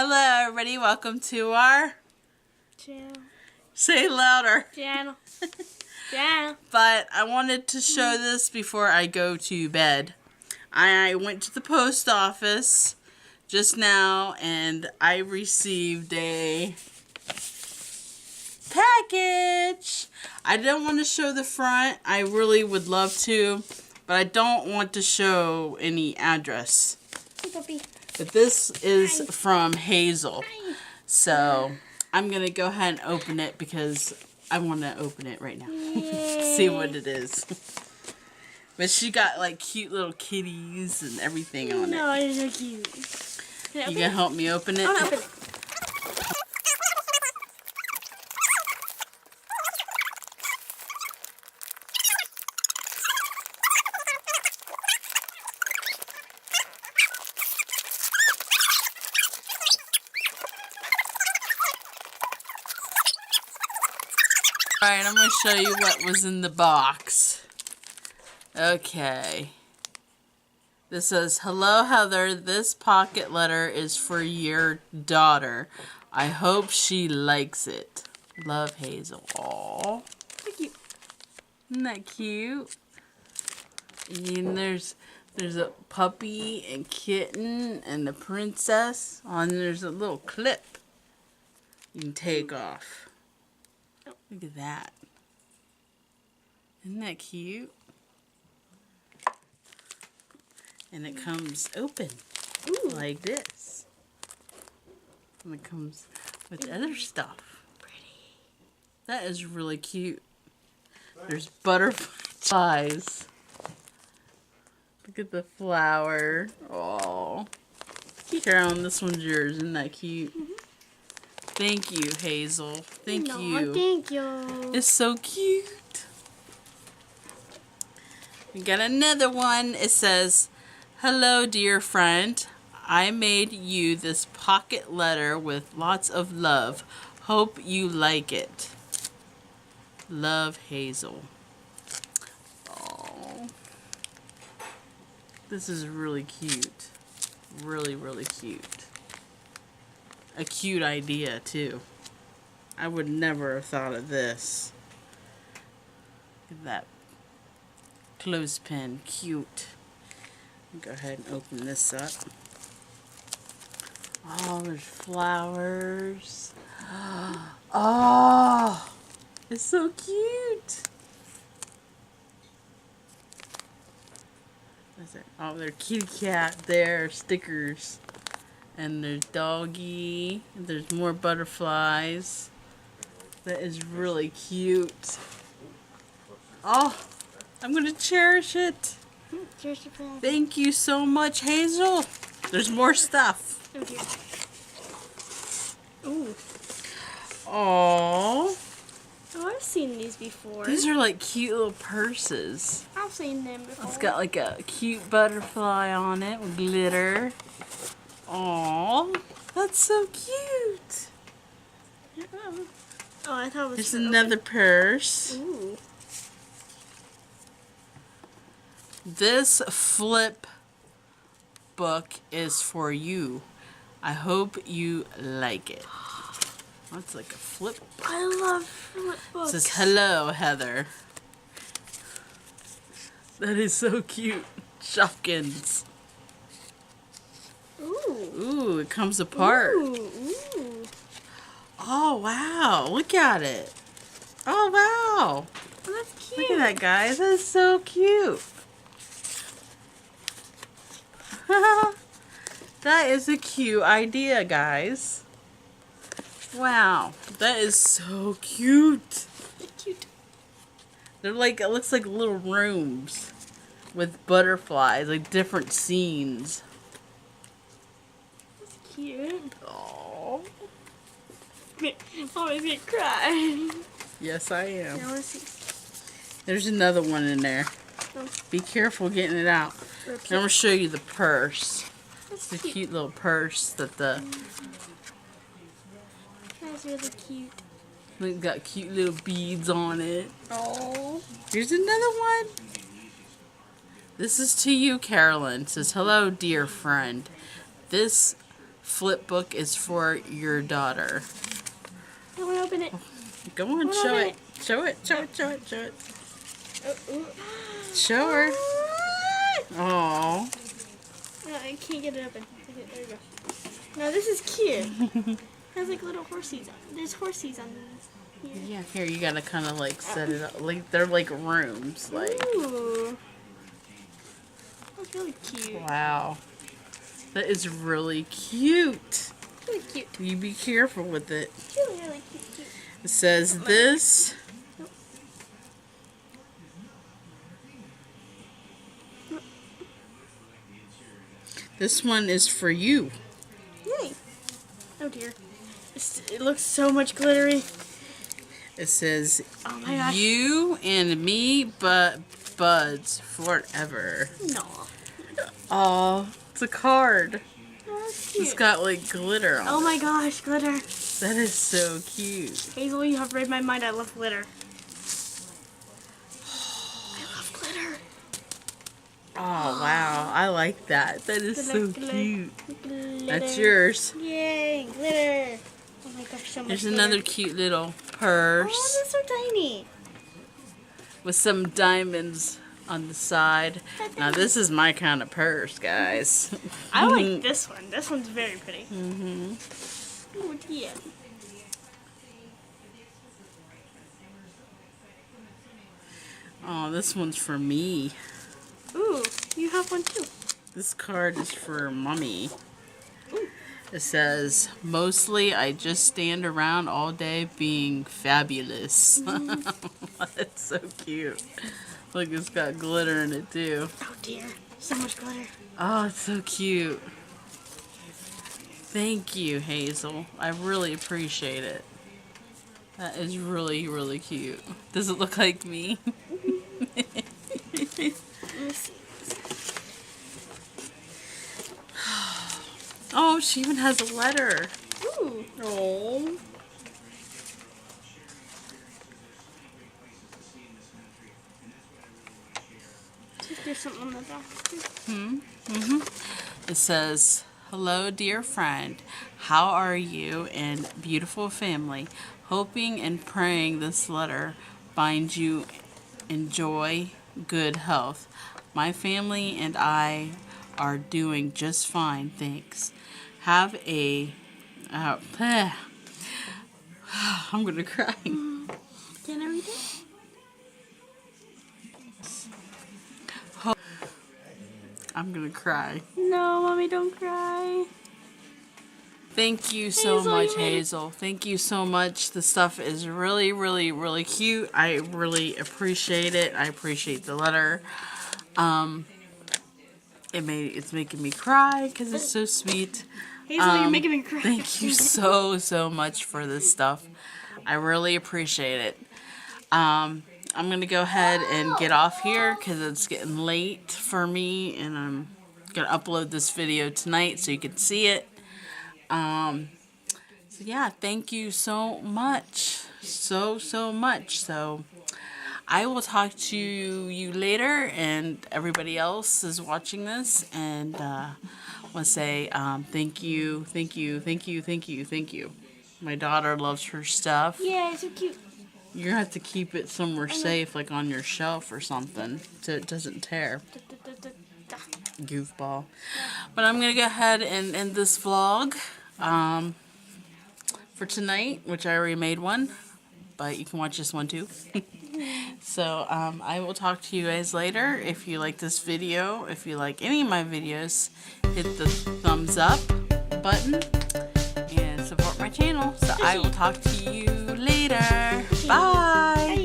Hello, everybody. Welcome to our channel. Say louder. Channel. Channel. But I wanted to show this before I go to bed. I went to the post office just now and I received a package. I don't want to show the front. I really would love to, but I don't want to show any address. Hey, puppy. But this is from Hazel. Hi. So I'm going to go ahead and open it because I want to open it right now. See what it is. But she got like cute little kitties and everything on it. No, it's so cute. You going to help me open it? I'm gonna open it. Alright, I'm going to show you what was in the box. Okay. This says, "Hello, Heather. This pocket letter is for your daughter. I hope she likes it. Love, Hazel." Aww. Thank you. Isn't that cute? And there's a puppy and kitten and the princess. Oh, and there's a little clip you can take off. Look at that. Isn't that cute? And it comes open. Ooh. Like this. And it comes with other stuff. Pretty. That is really cute. There's butterflies. Look at the flower. Oh. Carolyn, this one's yours. Isn't that cute? Thank you, Hazel. Thank you. Thank you. It's so cute. We got another one. It says, "Hello, dear friend. I made you this pocket letter with lots of love. Hope you like it. Love, Hazel." Oh, this is really cute. Really, really cute. A cute idea, too. I would never have thought of this. Look at that clothespin. Cute. Go ahead and open this up. Oh, there's flowers. Oh, it's so cute. What's it? Oh, there's kitty cat there, stickers. And there's doggy. And there's more butterflies. That is really cute. Oh, I'm going to cherish it. Cheers to friend. Thank you so much, Hazel. There's more stuff. Thank you. Ooh. Aww. Oh, I've seen these before. These are like cute little purses. I've seen them before. It's got like a cute butterfly on it with glitter. Aww. That's so cute. Oh, I thought it was There's for another purse. Ooh. This flip book is for you. I hope you like it. Oh, it's like a flip book. I love flip books. It says, "Hello, Heather." That is so cute. Shopkins. Ooh. Ooh, it comes apart. Ooh. Ooh. Oh, wow. Look at it. Oh, wow. Oh, that's cute. Look at that, guys. That is so cute. That is a cute idea, guys. Wow. That is so cute. That's cute. They're like, it looks like little rooms with butterflies, like different scenes. That's cute. Oh. Always get cry. Yes, I I am. want to see. There's another one in there. Oh. Be careful getting it out. I'm going to show you the purse. That's It's a cute. cute little purse that the That's really cute. it's got cute little beads on it. Oh. Here's another one. This is to you, Carolyn. It says, "Hello, dear friend. This flip book is for your daughter. I want to open it. Go on, Wanna show open it. Show it. Show it. Show it. Show it. Oh, Show her. Oh. No, I can't get it open. Okay, there you go. No, this is cute. It has like little horsies. There's horsies on these. Here. Yeah, here you gotta kind of like set it up. Like they're like rooms. Like, Ooh. That's really cute. wow, that is really cute. Really cute. You be careful with it. Really, really cute. It says this. This one is for you. Yay. Oh dear. It looks so much glittery. It says Oh my gosh. you and me, but buds forever. No. Oh, it's a card. Oh, that's It's cute. got like glitter on Oh it. my gosh, glitter. That is so cute. Hazel, you have read my mind. I love glitter. I love glitter. Oh wow, I like that. That is so Glitter, cute. Glitter. That's yours. Yay, glitter. Oh my gosh, so much There's glitter. another cute little Oh, purse that's so tiny. with some diamonds on the side. Now this is my kind of purse, guys. I like this one. This one's very pretty. Mm-hmm. Oh dear. Oh, this one's for me. Ooh, you have one too. This card is for mommy. Ooh. It says, mostly I just stand around all day being fabulous. That's so cute. Look, it's got glitter in it too. Oh dear, so much glitter. Oh, it's so cute. Thank you, Hazel. I really appreciate it. That is really, really cute. Does it look like me? Let me see. Oh, she even has a letter. Ooh. Oh. There's something on the back too. It says, hello, dear friend. How are you and beautiful family? Hoping and praying this letter finds you enjoy good health. My family and I are doing just fine, thanks. Have a... I'm gonna cry. Can I read it? I'm gonna cry. No, mommy, don't cry. Thank you so Hazel, much, you made it. Hazel. Thank you so much. The stuff is really, really, really cute. I really appreciate it. I appreciate the letter. It's making me cry because it's so sweet. Hazel, you're making me cry. Thank you so much for this stuff. I really appreciate it. I'm gonna go ahead and get off here because it's getting late for me, and I'm gonna upload this video tonight so you can see it. So yeah, thank you so much, so much. So I will talk to you later, and everybody else is watching this, and I want to say thank you. My daughter loves her stuff. Yeah, so cute. You're gonna have to keep it somewhere safe, like on your shelf or something, so it doesn't tear. Goofball. But I'm gonna go ahead and end this vlog for tonight, which I already made one, but you can watch this one too. So I will talk to you guys later. If you like this video, if you like any of my videos, hit the thumbs up button and support my channel. So I will talk to you later. Bye.